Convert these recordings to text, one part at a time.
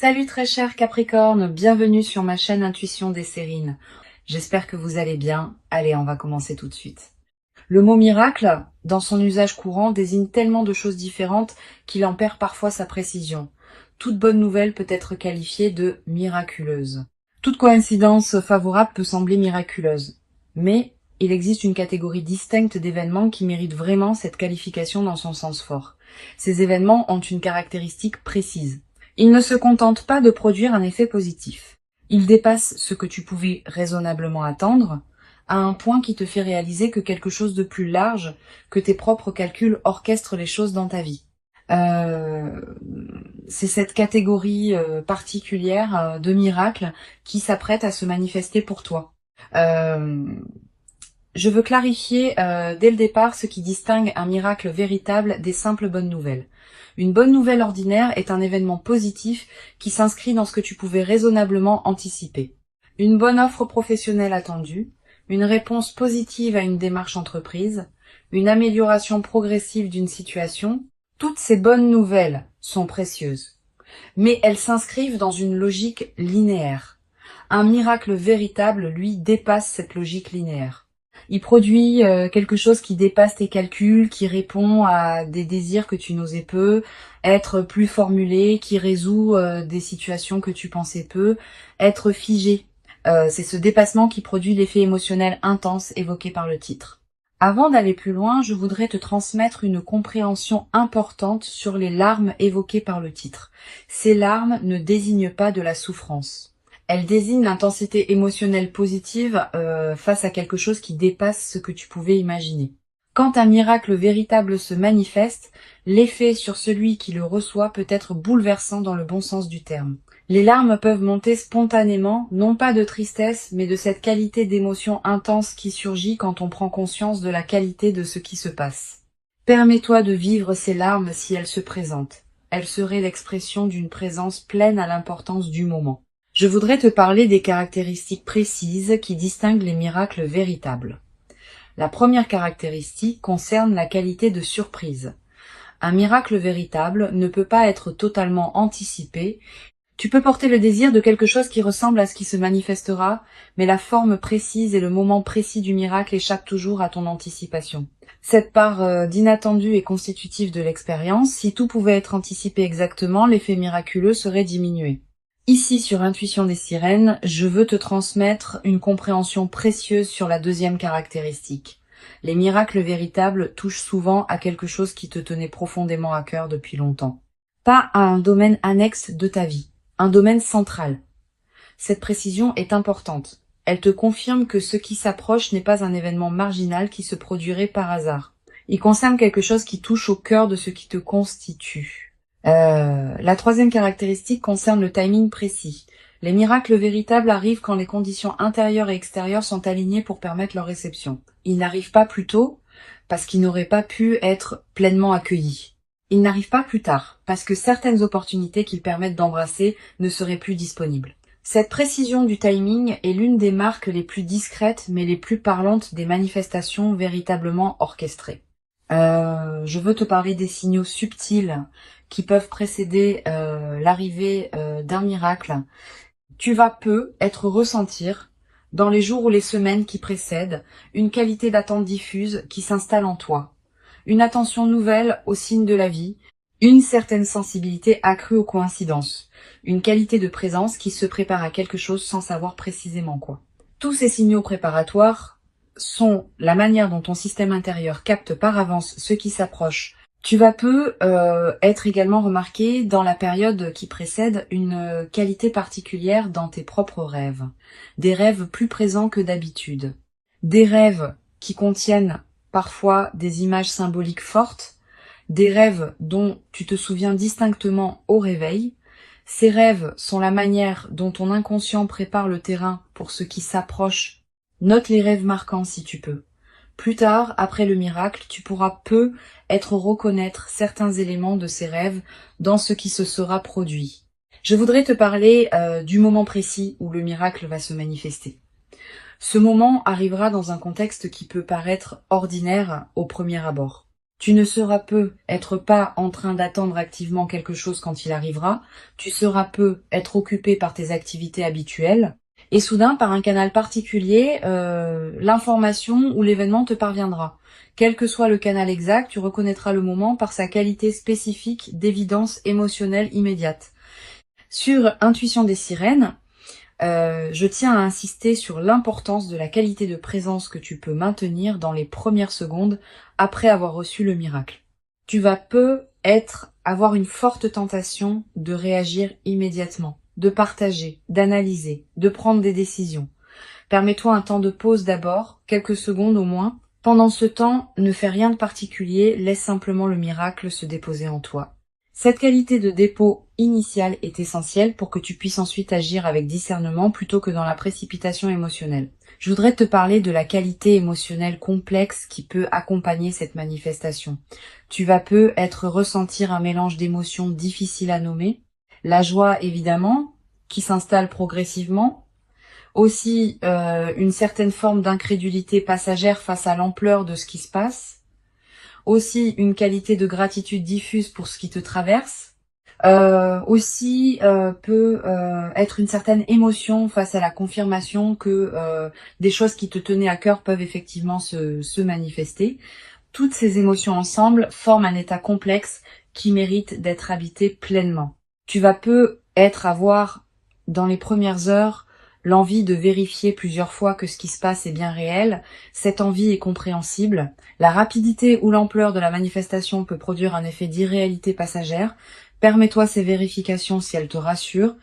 Salut très cher Capricorne, bienvenue sur ma chaîne Intuition des Sérines. J'espère que vous allez bien. Allez, on va commencer tout de suite. Le mot miracle, dans son usage courant, désigne tellement de choses différentes qu'il en perd parfois sa précision. Toute bonne nouvelle peut être qualifiée de miraculeuse. Toute coïncidence favorable peut sembler miraculeuse. Mais il existe une catégorie distincte d'événements qui méritent vraiment cette qualification dans son sens fort. Ces événements ont une caractéristique précise. Ils ne se contentent pas de produire un effet positif. Ils dépassent ce que tu pouvais raisonnablement attendre, à un point qui te fait réaliser que quelque chose de plus large que tes propres calculs orchestre les choses dans ta vie. C'est cette catégorie particulière de miracles qui s'apprête à se manifester pour toi. Je veux clarifier dès le départ ce qui distingue un miracle véritable des simples bonnes nouvelles. Une bonne nouvelle ordinaire est un événement positif qui s'inscrit dans ce que tu pouvais raisonnablement anticiper. Une bonne offre professionnelle attendue, une réponse positive à une démarche entreprise, une amélioration progressive d'une situation, toutes ces bonnes nouvelles sont précieuses. Mais elles s'inscrivent dans une logique linéaire. Un miracle véritable, lui, dépasse cette logique linéaire. Il produit quelque chose qui dépasse tes calculs, qui répond à des désirs que tu n'osais peu, être plus formulé, qui résout des situations que tu pensais peu, être figé. C'est ce dépassement qui produit l'effet émotionnel intense évoqué par le titre. Avant d'aller plus loin, je voudrais te transmettre une compréhension importante sur les larmes évoquées par le titre. Ces larmes ne désignent pas de la souffrance. Elle désigne l'intensité émotionnelle positive face à quelque chose qui dépasse ce que tu pouvais imaginer. Quand un miracle véritable se manifeste, l'effet sur celui qui le reçoit peut être bouleversant dans le bon sens du terme. Les larmes peuvent monter spontanément, non pas de tristesse, mais de cette qualité d'émotion intense qui surgit quand on prend conscience de la qualité de ce qui se passe. Permets-toi de vivre ces larmes si elles se présentent. Elles seraient l'expression d'une présence pleine à l'importance du moment. Je voudrais te parler des caractéristiques précises qui distinguent les miracles véritables. La première caractéristique concerne la qualité de surprise. Un miracle véritable ne peut pas être totalement anticipé. Tu peux porter le désir de quelque chose qui ressemble à ce qui se manifestera, mais la forme précise et le moment précis du miracle échappent toujours à ton anticipation. Cette part d'inattendu est constitutive de l'expérience. Si tout pouvait être anticipé exactement, l'effet miraculeux serait diminué. Ici, sur Intuition des Sirènes, je veux te transmettre une compréhension précieuse sur la deuxième caractéristique. Les miracles véritables touchent souvent à quelque chose qui te tenait profondément à cœur depuis longtemps. Pas à un domaine annexe de ta vie, un domaine central. Cette précision est importante. Elle te confirme que ce qui s'approche n'est pas un événement marginal qui se produirait par hasard. Il concerne quelque chose qui touche au cœur de ce qui te constitue. La troisième caractéristique concerne le timing précis. Les miracles véritables arrivent quand les conditions intérieures et extérieures sont alignées pour permettre leur réception. Ils n'arrivent pas plus tôt parce qu'ils n'auraient pas pu être pleinement accueillis. Ils n'arrivent pas plus tard parce que certaines opportunités qu'ils permettent d'embrasser ne seraient plus disponibles. Cette précision du timing est l'une des marques les plus discrètes mais les plus parlantes des manifestations véritablement orchestrées. Je veux te parler des signaux subtils qui peuvent précéder l'arrivée d'un miracle. Tu vas être ressentir, dans les jours ou les semaines qui précèdent, une qualité d'attente diffuse qui s'installe en toi, une attention nouvelle aux signes de la vie, une certaine sensibilité accrue aux coïncidences, une qualité de présence qui se prépare à quelque chose sans savoir précisément quoi. Tous ces signaux préparatoires sont la manière dont ton système intérieur capte par avance ce qui s'approche. Tu vas être également remarqué dans la période qui précède une qualité particulière dans tes propres rêves. Des rêves plus présents que d'habitude. Des rêves qui contiennent parfois des images symboliques fortes. Des rêves dont tu te souviens distinctement au réveil. Ces rêves sont la manière dont ton inconscient prépare le terrain pour ce qui s'approche. Note les rêves marquants si tu peux. Plus tard, après le miracle, tu pourras reconnaître certains éléments de ces rêves dans ce qui se sera produit. Je voudrais te parler du moment précis où le miracle va se manifester. Ce moment arrivera dans un contexte qui peut paraître ordinaire au premier abord. Tu ne seras peu être pas en train d'attendre activement quelque chose quand il arrivera, tu seras peu être occupé par tes activités habituelles, et soudain, par un canal particulier, l'information ou l'événement te parviendra. Quel que soit le canal exact, tu reconnaîtras le moment par sa qualité spécifique d'évidence émotionnelle immédiate. Sur Intuition des sirènes, je tiens à insister sur l'importance de la qualité de présence que tu peux maintenir dans les premières secondes après avoir reçu le miracle. Tu vas avoir une forte tentation de réagir immédiatement, de partager, d'analyser, de prendre des décisions. Permets-toi un temps de pause d'abord, quelques secondes au moins. Pendant ce temps, ne fais rien de particulier, laisse simplement le miracle se déposer en toi. Cette qualité de dépôt initial est essentielle pour que tu puisses ensuite agir avec discernement plutôt que dans la précipitation émotionnelle. Je voudrais te parler de la qualité émotionnelle complexe qui peut accompagner cette manifestation. Tu vas ressentir un mélange d'émotions difficiles à nommer. La joie, évidemment, qui s'installe progressivement. Aussi, une certaine forme d'incrédulité passagère face à l'ampleur de ce qui se passe. Aussi une qualité de gratitude diffuse pour ce qui te traverse. Peut être une certaine émotion face à la confirmation que des choses qui te tenaient à cœur peuvent effectivement se manifester. Toutes ces émotions ensemble forment un état complexe qui mérite d'être habité pleinement. Tu vas avoir dans les premières heures l'envie de vérifier plusieurs fois que ce qui se passe est bien réel. Cette envie est compréhensible. La rapidité ou l'ampleur de la manifestation peut produire un effet d'irréalité passagère. Permets-toi ces vérifications si elles te rassurent,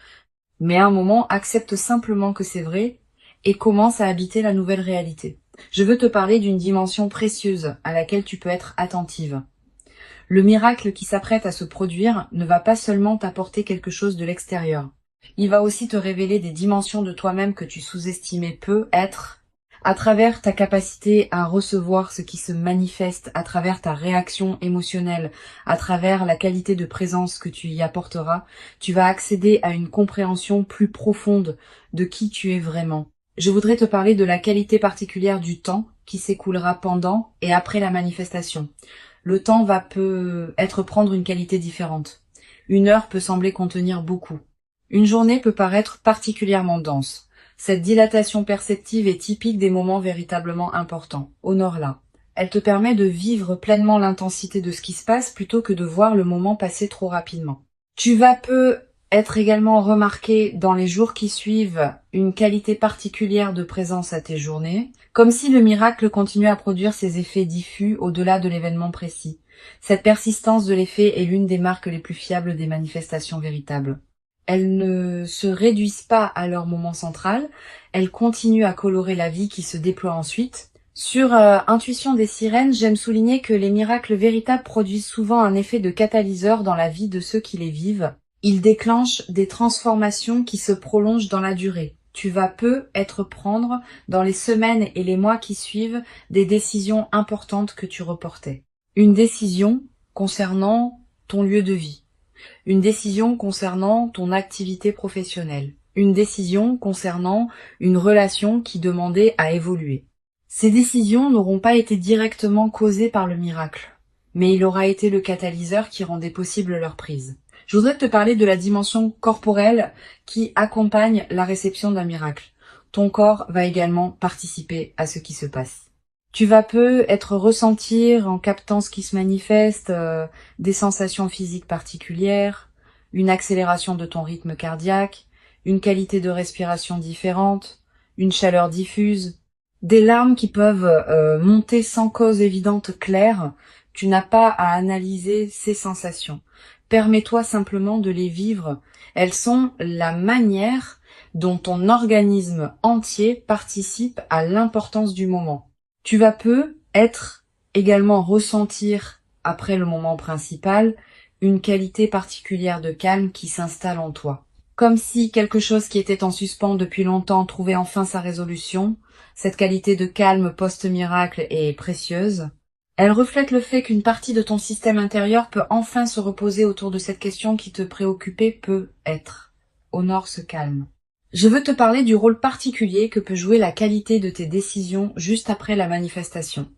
mais à un moment, accepte simplement que c'est vrai et commence à habiter la nouvelle réalité. Je veux te parler d'une dimension précieuse à laquelle tu peux être attentive. Le miracle qui s'apprête à se produire ne va pas seulement t'apporter quelque chose de l'extérieur. Il va aussi te révéler des dimensions de toi-même que tu sous-estimais être, à travers ta capacité à recevoir ce qui se manifeste, à travers ta réaction émotionnelle, à travers la qualité de présence que tu y apporteras, tu vas accéder à une compréhension plus profonde de qui tu es vraiment. Je voudrais te parler de la qualité particulière du temps qui s'écoulera pendant et après la manifestation. Le temps peut prendre une qualité différente. Une heure peut sembler contenir beaucoup. Une journée peut paraître particulièrement dense. Cette dilatation perceptive est typique des moments véritablement importants. Honore-la. Elle te permet de vivre pleinement l'intensité de ce qui se passe plutôt que de voir le moment passer trop rapidement. Tu vas être également remarqué dans les jours qui suivent une qualité particulière de présence à tes journées, comme si le miracle continuait à produire ses effets diffus au-delà de l'événement précis. Cette persistance de l'effet est l'une des marques les plus fiables des manifestations véritables. Elles ne se réduisent pas à leur moment central, elles continuent à colorer la vie qui se déploie ensuite. Sur Intuition des sirènes, j'aime souligner que les miracles véritables produisent souvent un effet de catalyseur dans la vie de ceux qui les vivent. Ils déclenchent des transformations qui se prolongent dans la durée. Tu vas prendre dans les semaines et les mois qui suivent des décisions importantes que tu reportais. Une décision concernant ton lieu de vie. Une décision concernant ton activité professionnelle. Une décision concernant une relation qui demandait à évoluer. Ces décisions n'auront pas été directement causées par le miracle, mais il aura été le catalyseur qui rendait possible leur prise. Je voudrais te parler de la dimension corporelle qui accompagne la réception d'un miracle. Ton corps va également participer à ce qui se passe. Tu vas ressentir en captant ce qui se manifeste, des sensations physiques particulières, une accélération de ton rythme cardiaque, une qualité de respiration différente, une chaleur diffuse, des larmes qui peuvent monter sans cause évidente claire. Tu n'as pas à analyser ces sensations. Permets-toi simplement de les vivre. Elles sont la manière dont ton organisme entier participe à l'importance du moment. Tu vas également ressentir, après le moment principal, une qualité particulière de calme qui s'installe en toi. Comme si quelque chose qui était en suspens depuis longtemps trouvait enfin sa résolution. Cette qualité de calme post-miracle est précieuse. Elle reflète le fait qu'une partie de ton système intérieur peut enfin se reposer autour de cette question qui te préoccupait être. Honore ce calme. Je veux te parler du rôle particulier que peut jouer la qualité de tes décisions juste après la manifestation.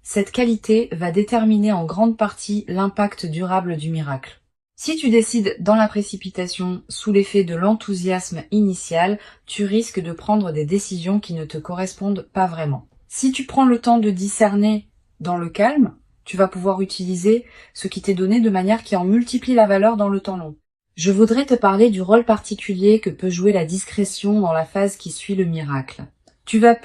Cette qualité va déterminer en grande partie l'impact durable du miracle. Si tu décides dans la précipitation, sous l'effet de l'enthousiasme initial, tu risques de prendre des décisions qui ne te correspondent pas vraiment. Si tu prends le temps de discerner dans le calme, tu vas pouvoir utiliser ce qui t'est donné de manière qui en multiplie la valeur dans le temps long. Je voudrais te parler du rôle particulier que peut jouer la discrétion dans la phase qui suit le miracle. Tu vas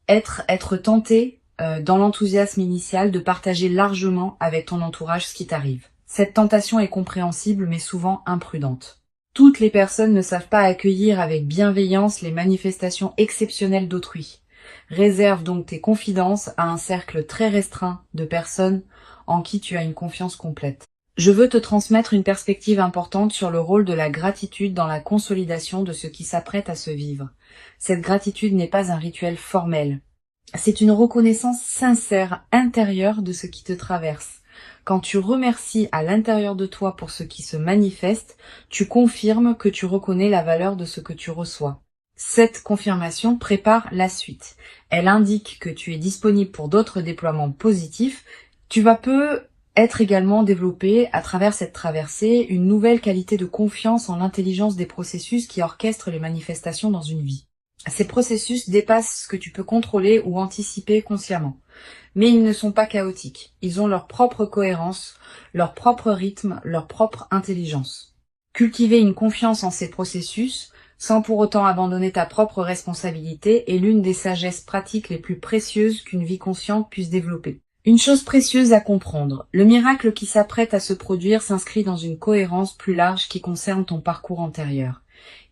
être tenté, dans l'enthousiasme initial, de partager largement avec ton entourage ce qui t'arrive. Cette tentation est compréhensible mais souvent imprudente. Toutes les personnes ne savent pas accueillir avec bienveillance les manifestations exceptionnelles d'autrui. Réserve donc tes confidences à un cercle très restreint de personnes en qui tu as une confiance complète. Je veux te transmettre une perspective importante sur le rôle de la gratitude dans la consolidation de ce qui s'apprête à se vivre. Cette gratitude n'est pas un rituel formel. C'est une reconnaissance sincère, intérieure de ce qui te traverse. Quand tu remercies à l'intérieur de toi pour ce qui se manifeste, tu confirmes que tu reconnais la valeur de ce que tu reçois. Cette confirmation prépare la suite. Elle indique que tu es disponible pour d'autres déploiements positifs. Tu vas être également développé à travers cette traversée une nouvelle qualité de confiance en l'intelligence des processus qui orchestrent les manifestations dans une vie. Ces processus dépassent ce que tu peux contrôler ou anticiper consciemment. Mais ils ne sont pas chaotiques. Ils ont leur propre cohérence, leur propre rythme, leur propre intelligence. Cultiver une confiance en ces processus, sans pour autant abandonner ta propre responsabilité, est l'une des sagesses pratiques les plus précieuses qu'une vie consciente puisse développer. Une chose précieuse à comprendre, le miracle qui s'apprête à se produire s'inscrit dans une cohérence plus large qui concerne ton parcours antérieur.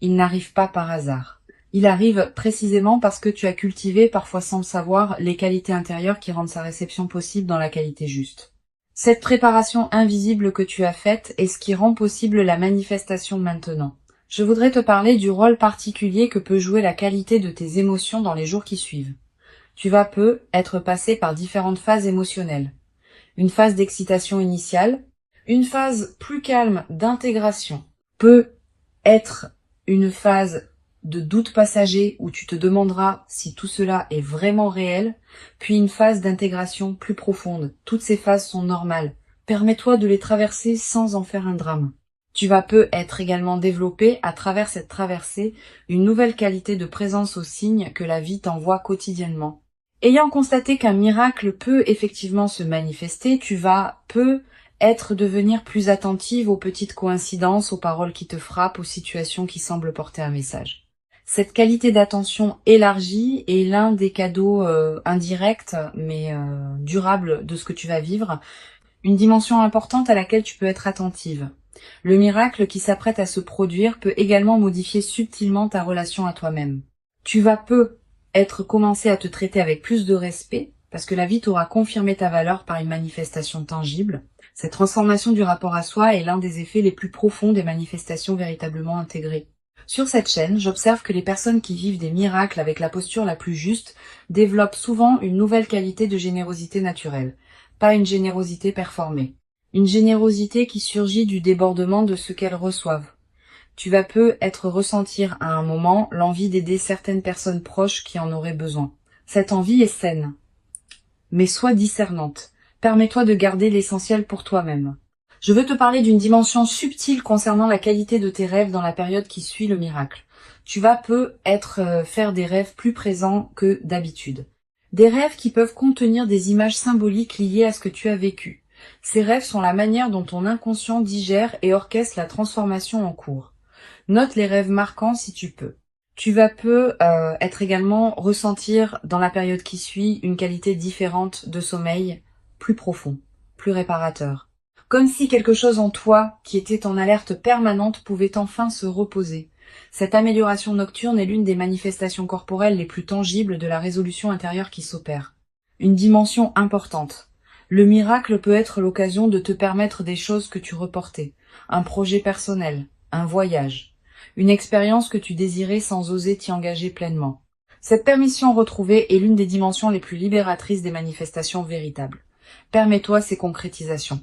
Il n'arrive pas par hasard. Il arrive précisément parce que tu as cultivé, parfois sans le savoir, les qualités intérieures qui rendent sa réception possible dans la qualité juste. Cette préparation invisible que tu as faite est ce qui rend possible la manifestation maintenant. Je voudrais te parler du rôle particulier que peut jouer la qualité de tes émotions dans les jours qui suivent. Tu vas être passé par différentes phases émotionnelles. Une phase d'excitation initiale, une phase plus calme d'intégration, peut être une phase de doute passager où tu te demanderas si tout cela est vraiment réel, puis une phase d'intégration plus profonde. Toutes ces phases sont normales. Permets-toi de les traverser sans en faire un drame. Tu vas être également développé à travers cette traversée une nouvelle qualité de présence aux signes que la vie t'envoie quotidiennement. Ayant constaté qu'un miracle peut effectivement se manifester, tu vas devenir plus attentive aux petites coïncidences, aux paroles qui te frappent, aux situations qui semblent porter un message. Cette qualité d'attention élargie est l'un des cadeaux indirects mais durables de ce que tu vas vivre, une dimension importante à laquelle tu peux être attentive. Le miracle qui s'apprête à se produire peut également modifier subtilement ta relation à toi-même. Tu vas commencer à te traiter avec plus de respect, parce que la vie t'aura confirmé ta valeur par une manifestation tangible. Cette transformation du rapport à soi est l'un des effets les plus profonds des manifestations véritablement intégrées. Sur cette chaîne, j'observe que les personnes qui vivent des miracles avec la posture la plus juste développent souvent une nouvelle qualité de générosité naturelle, pas une générosité performée. Une générosité qui surgit du débordement de ce qu'elles reçoivent. Tu vas ressentir à un moment l'envie d'aider certaines personnes proches qui en auraient besoin. Cette envie est saine, mais sois discernante. Permets-toi de garder l'essentiel pour toi-même. Je veux te parler d'une dimension subtile concernant la qualité de tes rêves dans la période qui suit le miracle. Tu vas faire des rêves plus présents que d'habitude. Des rêves qui peuvent contenir des images symboliques liées à ce que tu as vécu. Ces rêves sont la manière dont ton inconscient digère et orchestre la transformation en cours. Note les rêves marquants si tu peux. Tu vas également ressentir dans la période qui suit une qualité différente de sommeil, plus profond, plus réparateur. Comme si quelque chose en toi, qui était en alerte permanente, pouvait enfin se reposer. Cette amélioration nocturne est l'une des manifestations corporelles les plus tangibles de la résolution intérieure qui s'opère. Une dimension importante. Le miracle peut être l'occasion de te permettre des choses que tu reportais, un projet personnel, un voyage, une expérience que tu désirais sans oser t'y engager pleinement. Cette permission retrouvée est l'une des dimensions les plus libératrices des manifestations véritables. Permets-toi ces concrétisations.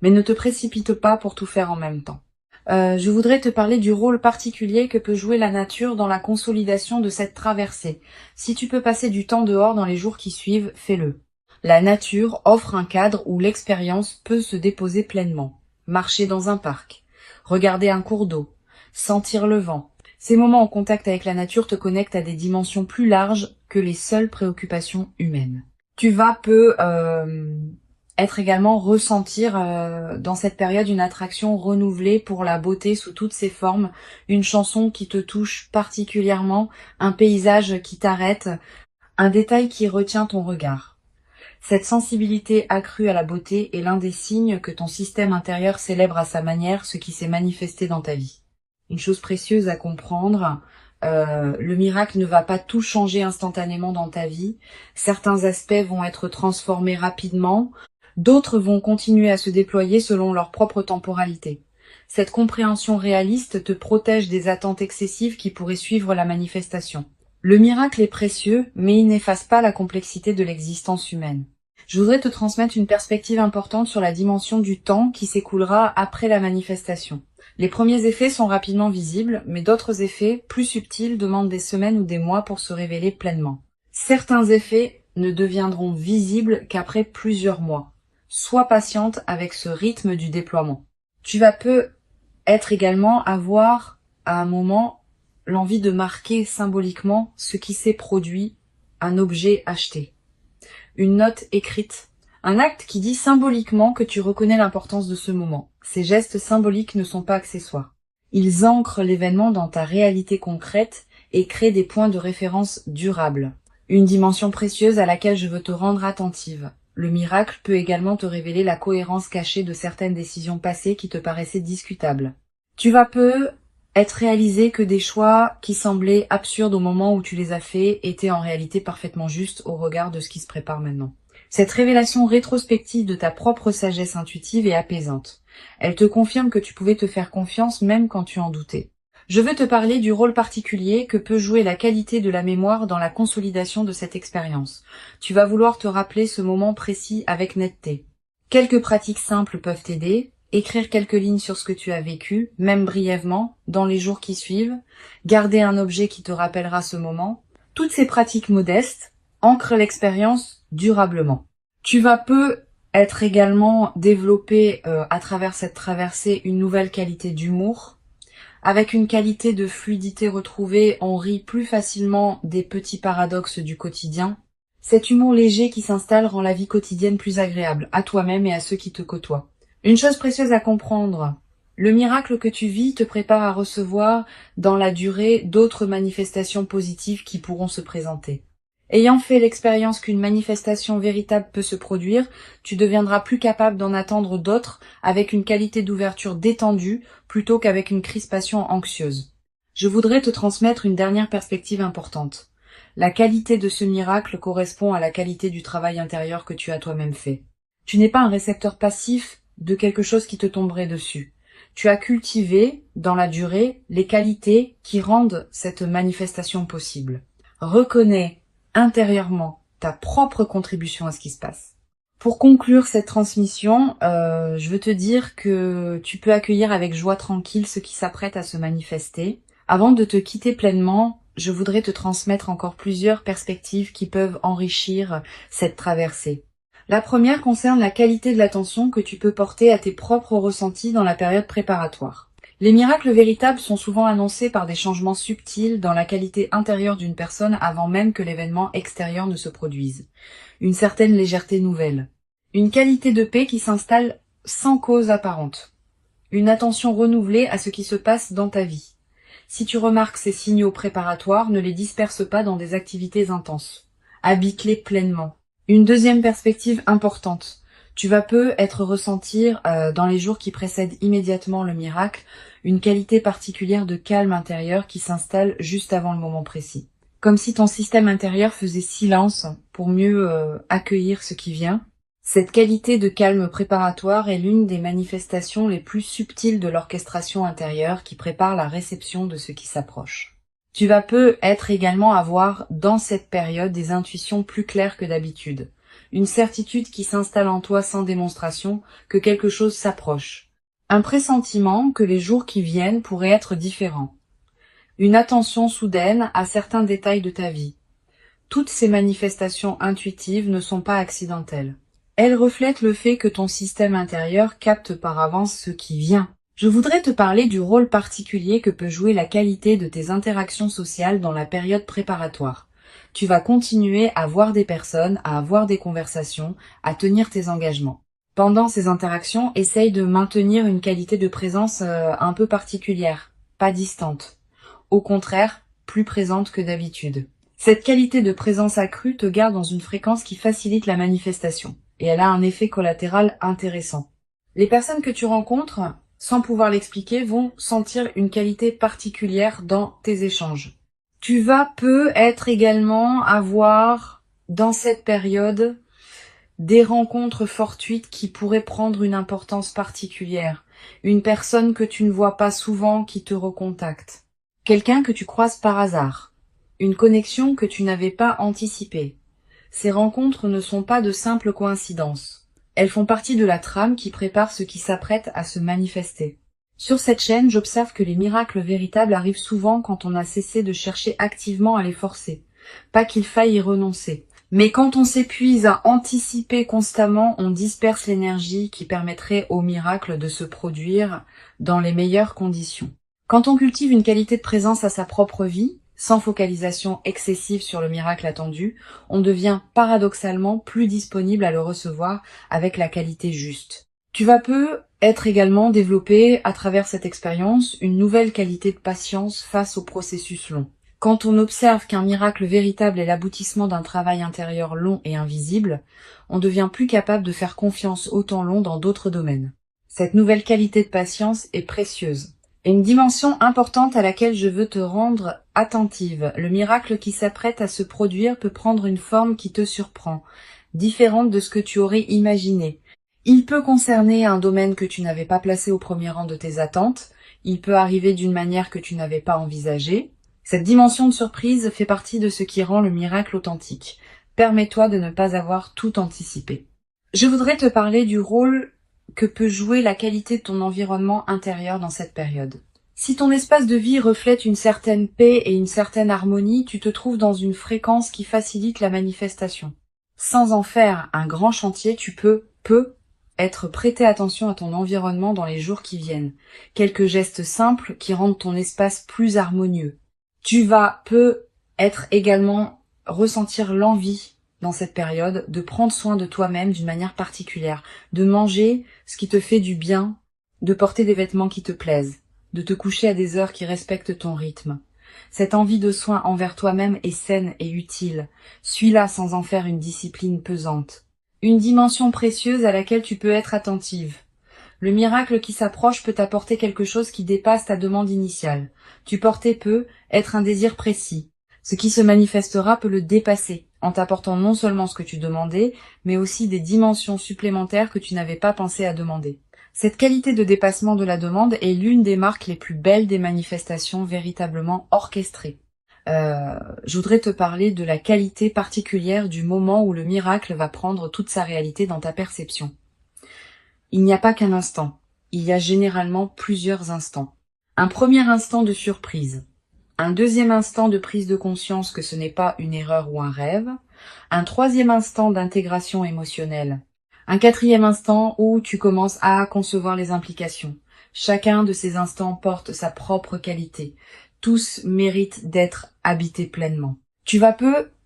Mais ne te précipite pas pour tout faire en même temps. Je voudrais te parler du rôle particulier que peut jouer la nature dans la consolidation de cette traversée. Si tu peux passer du temps dehors dans les jours qui suivent, fais-le. La nature offre un cadre où l'expérience peut se déposer pleinement. Marcher dans un parc, regarder un cours d'eau, sentir le vent. Ces moments en contact avec la nature te connectent à des dimensions plus larges que les seules préoccupations humaines. Tu vas être également ressentir dans cette période une attraction renouvelée pour la beauté sous toutes ses formes, une chanson qui te touche particulièrement, un paysage qui t'arrête, un détail qui retient ton regard. Cette sensibilité accrue à la beauté est l'un des signes que ton système intérieur célèbre à sa manière ce qui s'est manifesté dans ta vie. Une chose précieuse à comprendre, le miracle ne va pas tout changer instantanément dans ta vie. Certains aspects vont être transformés rapidement, d'autres vont continuer à se déployer selon leur propre temporalité. Cette compréhension réaliste te protège des attentes excessives qui pourraient suivre la manifestation. Le miracle est précieux, mais il n'efface pas la complexité de l'existence humaine. Je voudrais te transmettre une perspective importante sur la dimension du temps qui s'écoulera après la manifestation. Les premiers effets sont rapidement visibles, mais d'autres effets, plus subtils, demandent des semaines ou des mois pour se révéler pleinement. Certains effets ne deviendront visibles qu'après plusieurs mois. Sois patiente avec ce rythme du déploiement. Tu vas peut-être également avoir, à un moment, l'envie de marquer symboliquement ce qui s'est produit, un objet acheté, une note écrite, un acte qui dit symboliquement que tu reconnais l'importance de ce moment. Ces gestes symboliques ne sont pas accessoires. Ils ancrent l'événement dans ta réalité concrète et créent des points de référence durables. Une dimension précieuse à laquelle je veux te rendre attentive. Le miracle peut également te révéler la cohérence cachée de certaines décisions passées qui te paraissaient discutables. Tu vas être réalisé que des choix qui semblaient absurdes au moment où tu les as faits étaient en réalité parfaitement justes au regard de ce qui se prépare maintenant. Cette révélation rétrospective de ta propre sagesse intuitive est apaisante. Elle te confirme que tu pouvais te faire confiance même quand tu en doutais. Je veux te parler du rôle particulier que peut jouer la qualité de la mémoire dans la consolidation de cette expérience. Tu vas vouloir te rappeler ce moment précis avec netteté. Quelques pratiques simples peuvent t'aider. Écrire quelques lignes sur ce que tu as vécu, même brièvement, dans les jours qui suivent, garder un objet qui te rappellera ce moment. Toutes ces pratiques modestes ancrent l'expérience durablement. Tu vas être également développé à travers cette traversée une nouvelle qualité d'humour. Avec une qualité de fluidité retrouvée, on rit plus facilement des petits paradoxes du quotidien. Cet humour léger qui s'installe rend la vie quotidienne plus agréable, à toi-même et à ceux qui te côtoient. Une chose précieuse à comprendre, le miracle que tu vis te prépare à recevoir dans la durée d'autres manifestations positives qui pourront se présenter. Ayant fait l'expérience qu'une manifestation véritable peut se produire, tu deviendras plus capable d'en attendre d'autres avec une qualité d'ouverture détendue plutôt qu'avec une crispation anxieuse. Je voudrais te transmettre une dernière perspective importante. La qualité de ce miracle correspond à la qualité du travail intérieur que tu as toi-même fait. Tu n'es pas un récepteur passif de quelque chose qui te tomberait dessus. Tu as cultivé, dans la durée, les qualités qui rendent cette manifestation possible. Reconnais intérieurement ta propre contribution à ce qui se passe. Pour conclure cette transmission, je veux te dire que tu peux accueillir avec joie tranquille ce qui s'apprête à se manifester. Avant de te quitter pleinement, je voudrais te transmettre encore plusieurs perspectives qui peuvent enrichir cette traversée. La première concerne la qualité de l'attention que tu peux porter à tes propres ressentis dans la période préparatoire. Les miracles véritables sont souvent annoncés par des changements subtils dans la qualité intérieure d'une personne avant même que l'événement extérieur ne se produise. Une certaine légèreté nouvelle. Une qualité de paix qui s'installe sans cause apparente. Une attention renouvelée à ce qui se passe dans ta vie. Si tu remarques ces signaux préparatoires, ne les disperse pas dans des activités intenses. Habite-les pleinement. Une deuxième perspective importante. Tu vas être ressentir dans les jours qui précèdent immédiatement le miracle une qualité particulière de calme intérieur qui s'installe juste avant le moment précis. Comme si ton système intérieur faisait silence pour mieux accueillir ce qui vient. Cette qualité de calme préparatoire est l'une des manifestations les plus subtiles de l'orchestration intérieure qui prépare la réception de ce qui s'approche. Tu vas être également avoir dans cette période des intuitions plus claires que d'habitude. Une certitude qui s'installe en toi sans démonstration que quelque chose s'approche. Un pressentiment que les jours qui viennent pourraient être différents. Une attention soudaine à certains détails de ta vie. Toutes ces manifestations intuitives ne sont pas accidentelles. Elles reflètent le fait que ton système intérieur capte par avance ce qui vient. Je voudrais te parler du rôle particulier que peut jouer la qualité de tes interactions sociales dans la période préparatoire. Tu vas continuer à voir des personnes, à avoir des conversations, à tenir tes engagements. Pendant ces interactions, essaye de maintenir une qualité de présence un peu particulière, pas distante. Au contraire, plus présente que d'habitude. Cette qualité de présence accrue te garde dans une fréquence qui facilite la manifestation, et elle a un effet collatéral intéressant. Les personnes que tu rencontres, sans pouvoir l'expliquer, vont sentir une qualité particulière dans tes échanges. Tu vas peut-être également avoir, dans cette période, des rencontres fortuites qui pourraient prendre une importance particulière. Une personne que tu ne vois pas souvent qui te recontacte. Quelqu'un que tu croises par hasard. Une connexion que tu n'avais pas anticipée. Ces rencontres ne sont pas de simples coïncidences. Elles font partie de la trame qui prépare ce qui s'apprête à se manifester. Sur cette chaîne, j'observe que les miracles véritables arrivent souvent quand on a cessé de chercher activement à les forcer. Pas qu'il faille y renoncer. Mais quand on s'épuise à anticiper constamment, on disperse l'énergie qui permettrait au miracle de se produire dans les meilleures conditions. Quand on cultive une qualité de présence à sa propre vie, sans focalisation excessive sur le miracle attendu, on devient paradoxalement plus disponible à le recevoir avec la qualité juste. Tu vas être également développé à travers cette expérience une nouvelle qualité de patience face au processus long. Quand on observe qu'un miracle véritable est l'aboutissement d'un travail intérieur long et invisible, on devient plus capable de faire confiance au temps long dans d'autres domaines. Cette nouvelle qualité de patience est précieuse. Et une dimension importante à laquelle je veux te rendre attentive. Le miracle qui s'apprête à se produire peut prendre une forme qui te surprend, différente de ce que tu aurais imaginé. Il peut concerner un domaine que tu n'avais pas placé au premier rang de tes attentes, il peut arriver d'une manière que tu n'avais pas envisagée. Cette dimension de surprise fait partie de ce qui rend le miracle authentique. Permets-toi de ne pas avoir tout anticipé. Je voudrais te parler du rôle que peut jouer la qualité de ton environnement intérieur dans cette période. Si ton espace de vie reflète une certaine paix et une certaine harmonie, tu te trouves dans une fréquence qui facilite la manifestation. Sans en faire un grand chantier, tu peux être prêter attention à ton environnement dans les jours qui viennent. Quelques gestes simples qui rendent ton espace plus harmonieux. Tu vas être également ressentir l'envie dans cette période de prendre soin de toi-même d'une manière particulière, de manger ce qui te fait du bien, de porter des vêtements qui te plaisent, de te coucher à des heures qui respectent ton rythme. Cette envie de soin envers toi-même est saine et utile. Suis-la sans en faire une discipline pesante. Une dimension précieuse à laquelle tu peux être attentive. Le miracle qui s'approche peut t'apporter quelque chose qui dépasse ta demande initiale. Tu portais être un désir précis. Ce qui se manifestera peut le dépasser, en t'apportant non seulement ce que tu demandais, mais aussi des dimensions supplémentaires que tu n'avais pas pensé à demander. Cette qualité de dépassement de la demande est l'une des marques les plus belles des manifestations véritablement orchestrées. Je voudrais te parler de la qualité particulière du moment où le miracle va prendre toute sa réalité dans ta perception. Il n'y a pas qu'un instant, il y a généralement plusieurs instants. Un premier instant de surprise, un deuxième instant de prise de conscience que ce n'est pas une erreur ou un rêve, un troisième instant d'intégration émotionnelle, un quatrième instant où tu commences à concevoir les implications. Chacun de ces instants porte sa propre qualité. Tous méritent d'être habités pleinement. Tu vas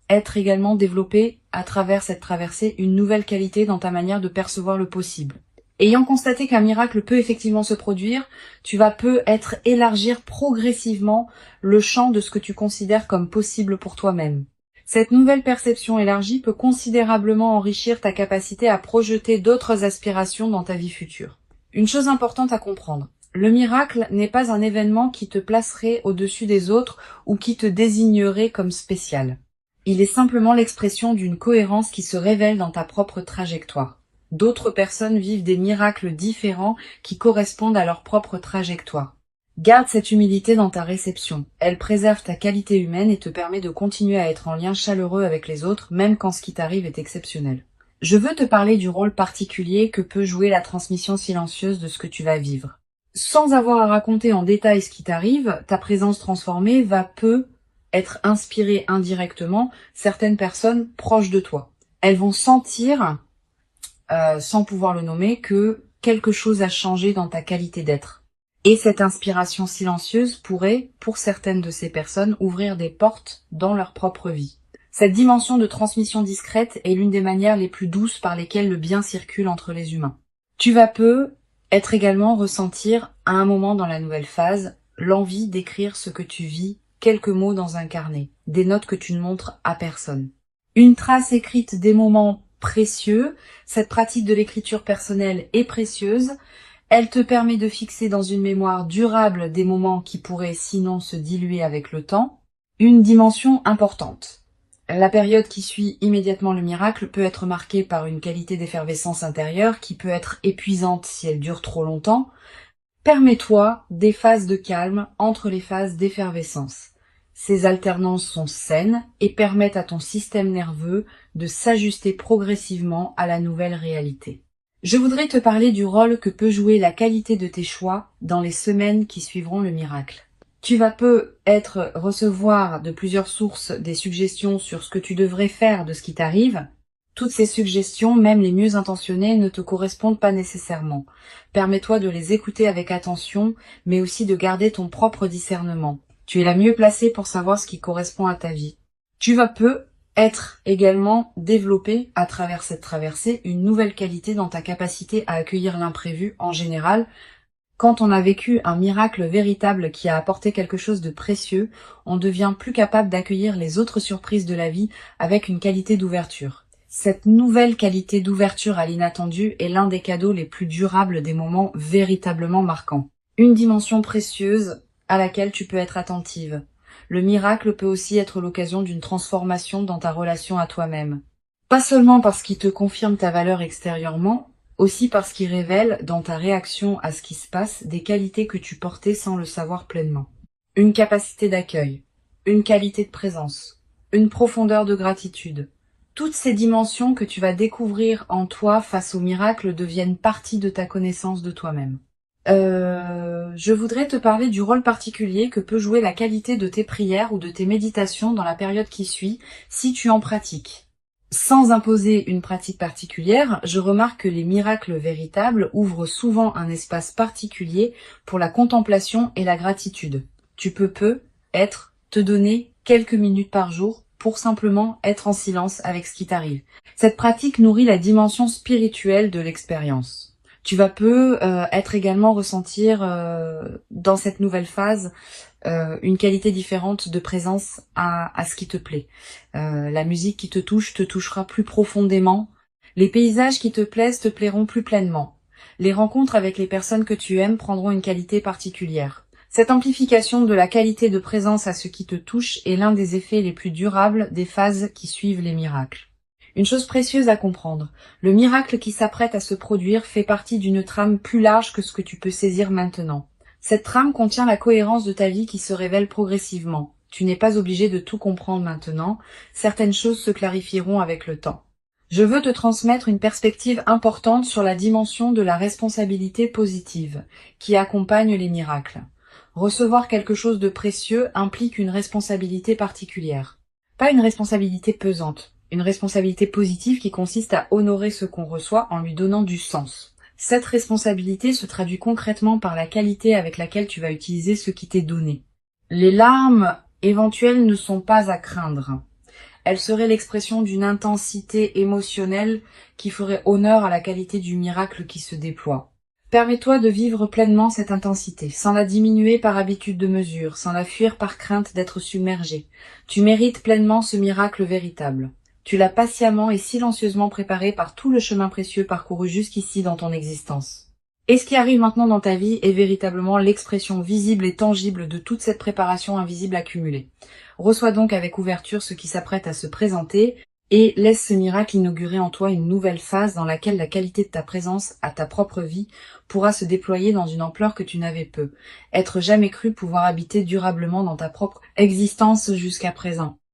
être également développé à travers cette traversée une nouvelle qualité dans ta manière de percevoir le possible. Ayant constaté qu'un miracle peut effectivement se produire, tu vas être élargir progressivement le champ de ce que tu considères comme possible pour toi-même. Cette nouvelle perception élargie peut considérablement enrichir ta capacité à projeter d'autres aspirations dans ta vie future. Une chose importante à comprendre, le miracle n'est pas un événement qui te placerait au-dessus des autres ou qui te désignerait comme spécial. Il est simplement l'expression d'une cohérence qui se révèle dans ta propre trajectoire. D'autres personnes vivent des miracles différents qui correspondent à leur propre trajectoire. Garde cette humilité dans ta réception. Elle préserve ta qualité humaine et te permet de continuer à être en lien chaleureux avec les autres, même quand ce qui t'arrive est exceptionnel. Je veux te parler du rôle particulier que peut jouer la transmission silencieuse de ce que tu vas vivre. Sans avoir à raconter en détail ce qui t'arrive, ta présence transformée va être inspiré indirectement certaines personnes proches de toi. Elles vont sentir, sans pouvoir le nommer, que quelque chose a changé dans ta qualité d'être. Et cette inspiration silencieuse pourrait, pour certaines de ces personnes, ouvrir des portes dans leur propre vie. Cette dimension de transmission discrète est l'une des manières les plus douces par lesquelles le bien circule entre les humains. Tu vas être également ressentir, à un moment dans la nouvelle phase, l'envie d'écrire ce que tu vis, quelques mots dans un carnet, des notes que tu ne montres à personne. Une trace écrite des moments précieux, cette pratique de l'écriture personnelle est précieuse. Elle te permet de fixer dans une mémoire durable des moments qui pourraient sinon se diluer avec le temps. Une dimension importante. La période qui suit immédiatement le miracle peut être marquée par une qualité d'effervescence intérieure qui peut être épuisante si elle dure trop longtemps. Permets-toi des phases de calme entre les phases d'effervescence. Ces alternances sont saines et permettent à ton système nerveux de s'ajuster progressivement à la nouvelle réalité. Je voudrais te parler du rôle que peut jouer la qualité de tes choix dans les semaines qui suivront le miracle. Tu vas peut-être recevoir de plusieurs sources des suggestions sur ce que tu devrais faire de ce qui t'arrive. Toutes ces suggestions, même les mieux intentionnées, ne te correspondent pas nécessairement. Permets-toi de les écouter avec attention, mais aussi de garder ton propre discernement. Tu es la mieux placée pour savoir ce qui correspond à ta vie. Tu vas être également développé à travers cette traversée une nouvelle qualité dans ta capacité à accueillir l'imprévu en général. Quand on a vécu un miracle véritable qui a apporté quelque chose de précieux, on devient plus capable d'accueillir les autres surprises de la vie avec une qualité d'ouverture. Cette nouvelle qualité d'ouverture à l'inattendu est l'un des cadeaux les plus durables des moments véritablement marquants. Une dimension précieuse à laquelle tu peux être attentive. Le miracle peut aussi être l'occasion d'une transformation dans ta relation à toi-même. Pas seulement parce qu'il te confirme ta valeur extérieurement, aussi parce qu'il révèle dans ta réaction à ce qui se passe des qualités que tu portais sans le savoir pleinement. Une capacité d'accueil, une qualité de présence, une profondeur de gratitude. Toutes ces dimensions que tu vas découvrir en toi face au miracle deviennent partie de ta connaissance de toi-même. Je voudrais te parler du rôle particulier que peut jouer la qualité de tes prières ou de tes méditations dans la période qui suit, si tu en pratiques. Sans imposer une pratique particulière, je remarque que les miracles véritables ouvrent souvent un espace particulier pour la contemplation et la gratitude. Tu peux te donner quelques minutes par jour pour simplement être en silence avec ce qui t'arrive. Cette pratique nourrit la dimension spirituelle de l'expérience. Tu vas être également ressentir dans cette nouvelle phase une qualité différente de présence à ce qui te plaît. La musique qui te touchera plus profondément. Les paysages qui te plaisent te plairont plus pleinement. Les rencontres avec les personnes que tu aimes prendront une qualité particulière. Cette amplification de la qualité de présence à ce qui te touche est l'un des effets les plus durables des phases qui suivent les miracles. Une chose précieuse à comprendre, le miracle qui s'apprête à se produire fait partie d'une trame plus large que ce que tu peux saisir maintenant. Cette trame contient la cohérence de ta vie qui se révèle progressivement. Tu n'es pas obligé de tout comprendre maintenant, certaines choses se clarifieront avec le temps. Je veux te transmettre une perspective importante sur la dimension de la responsabilité positive qui accompagne les miracles. Recevoir quelque chose de précieux implique une responsabilité particulière. Pas une responsabilité pesante. Une responsabilité positive qui consiste à honorer ce qu'on reçoit en lui donnant du sens. Cette responsabilité se traduit concrètement par la qualité avec laquelle tu vas utiliser ce qui t'est donné. Les larmes éventuelles ne sont pas à craindre. Elles seraient l'expression d'une intensité émotionnelle qui ferait honneur à la qualité du miracle qui se déploie. Permets-toi de vivre pleinement cette intensité, sans la diminuer par habitude de mesure, sans la fuir par crainte d'être submergé. Tu mérites pleinement ce miracle véritable. Tu l'as patiemment et silencieusement préparé par tout le chemin précieux parcouru jusqu'ici dans ton existence. Et ce qui arrive maintenant dans ta vie est véritablement l'expression visible et tangible de toute cette préparation invisible accumulée. Reçois donc avec ouverture ce qui s'apprête à se présenter et laisse ce miracle inaugurer en toi une nouvelle phase dans laquelle la qualité de ta présence à ta propre vie pourra se déployer dans une ampleur que tu n'avais être jamais cru pouvoir habiter durablement dans ta propre existence jusqu'à présent.